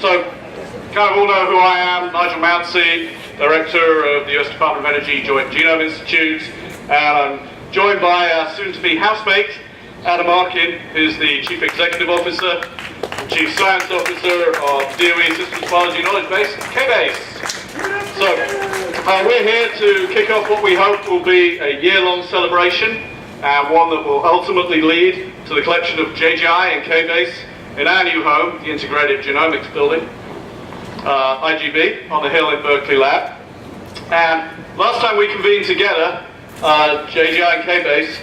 So, kind of all know who I am, Nigel Mounsey, Director of the US Department of Energy Joint Genome Institute, and I'm joined by soon-to-be housemate, Adam Arkin, who's the Chief Executive Officer and Chief Science Officer of DOE Systems Biology Knowledge Base, KBase. So, we're here to kick off what we hope will be a year-long celebration, and one that will ultimately lead to the collection of JGI and KBase in our new home, the Integrated Genomics Building, IGB, on the Hill in Berkeley Lab. And last time we convened together, JGI and KBase,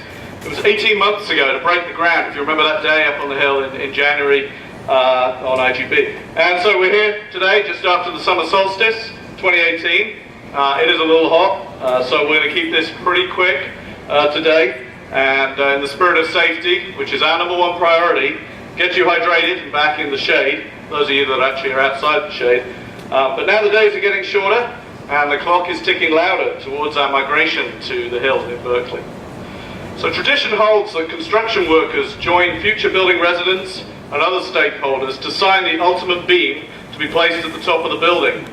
it was 18 months ago to break the ground, if you remember that day up on the Hill in January on IGB. And so we're here today just after the summer solstice, 2018. It is a little hot, so we're going to keep this pretty quick today. And in the spirit of safety, which is our #1 priority, get you hydrated and back in the shade, those of you that actually are outside the shade. But now the days are getting shorter, and the clock is ticking louder towards our migration to the Hill in Berkeley. So tradition holds that construction workers join future building residents and other stakeholders to sign the ultimate beam to be placed at the top of the building.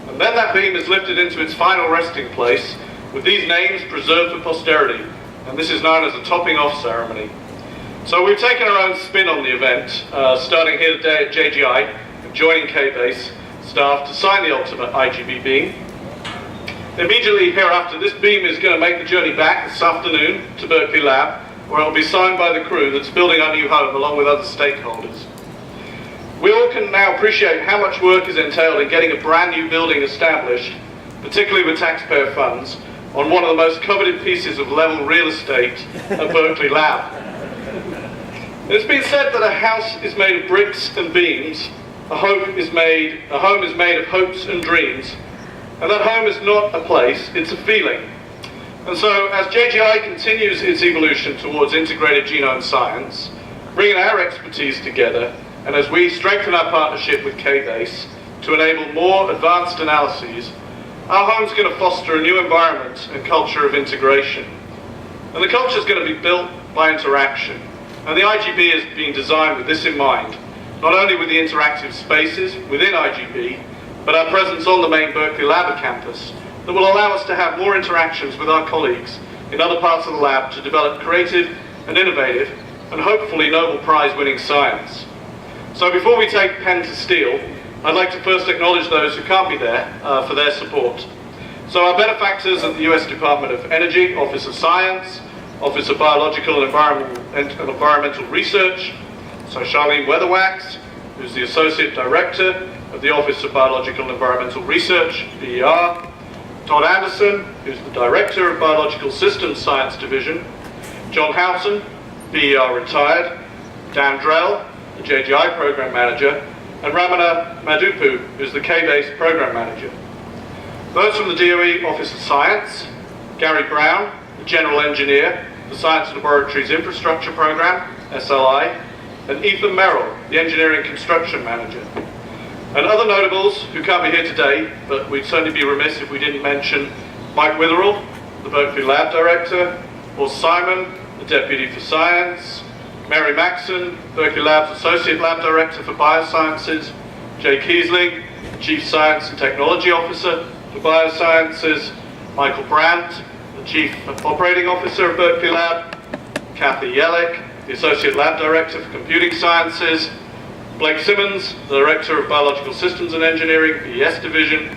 And then that beam is lifted into its final resting place, with these names preserved for posterity. And this is known as a topping off ceremony. So we've taken our own spin on the event, starting here today at JGI and joining KBase staff to sign the ultimate IGB beam. Immediately hereafter, this beam is going to make the journey back this afternoon to Berkeley Lab, where it will be signed by the crew that's building our new home along with other stakeholders. We all can now appreciate how much work is entailed in getting a brand new building established, particularly with taxpayer funds, on one of the most coveted pieces of level real estate at Berkeley Lab. It's been said that a house is made of bricks and beams, a home is made of hopes and dreams, and that home is not a place, it's a feeling. And so as JGI continues its evolution towards integrated genome science, bringing our expertise together, and as we strengthen our partnership with KBase to enable more advanced analyses, our home's going to foster a new environment and culture of integration. And the culture is going to be built by interaction. And the IGB is being designed with this in mind, not only with the interactive spaces within IGB, but our presence on the main Berkeley Lab campus that will allow us to have more interactions with our colleagues in other parts of the lab to develop creative and innovative and hopefully Nobel Prize winning science. So before we take pen to steel, I'd like to first acknowledge those who can't be there for their support. So our benefactors at the US Department of Energy, Office of Science, Office of Biological and Environmental Research, so Charlene Weatherwax, who's the Associate Director of the Office of Biological and Environmental Research, BER, Todd Anderson, who's the Director of Biological Systems Science Division, John Houghton, BER retired, Dan Drell, the JGI Program Manager, and Ramana Madupu, who's the KBase Program Manager. Those from the DOE Office of Science, Gary Brown, the General Engineer, the Science Laboratories Infrastructure Program, SLI, and Ethan Merrill, the Engineering Construction Manager. And other notables who can't be here today, but we'd certainly be remiss if we didn't mention Mike Witherell, the Berkeley Lab Director, Paul Simon, the Deputy for Science, Mary Maxson, Berkeley Lab's Associate Lab Director for Biosciences, Jay Kiesling, Chief Science and Technology Officer for Biosciences, Michael Brandt, the Chief Operating Officer of Berkeley Lab, Kathy Yellick, the Associate Lab Director for Computing Sciences, Blake Simmons, the Director of Biological Systems and Engineering, BES Division,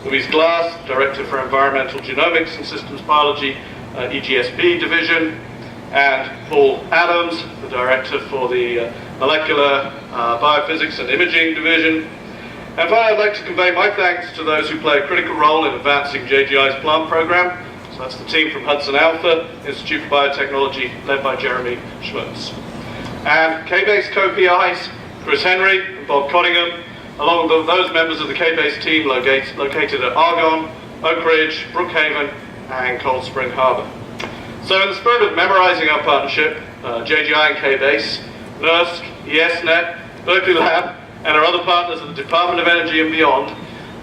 Louise Glass, Director for Environmental Genomics and Systems Biology, EGSB Division, and Paul Adams, the Director for the Molecular Biophysics and Imaging Division. And finally, I'd like to convey my thanks to those who play a critical role in advancing JGI's plant program. So that's the team from Hudson Alpha, Institute for Biotechnology, led by Jeremy Schmutz. And KBase co-PIs, Chris Henry and Bob Cottingham, along with those members of the KBase team located at Argonne, Oak Ridge, Brookhaven, and Cold Spring Harbor. So in the spirit of memorizing our partnership, JGI and KBase, NERSC, ESNet, Berkeley Lab, and our other partners at the Department of Energy and beyond,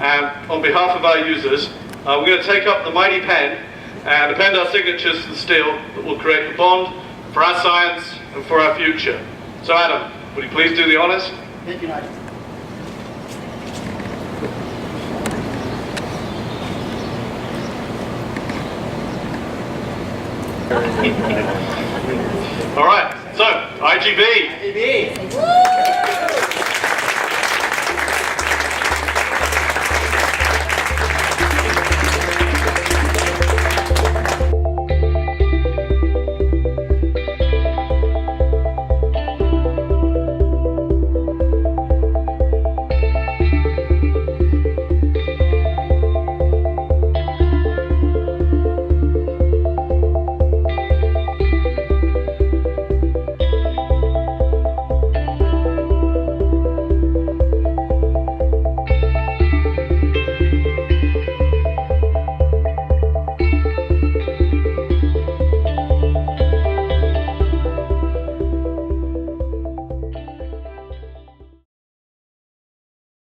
and on behalf of our users, we're going to take up the mighty pen and append our signatures to the steel that will create the bond for our science and for our future. So Adam, would you please do the honors? Thank you, Nigel. All right, so IGB. IGB.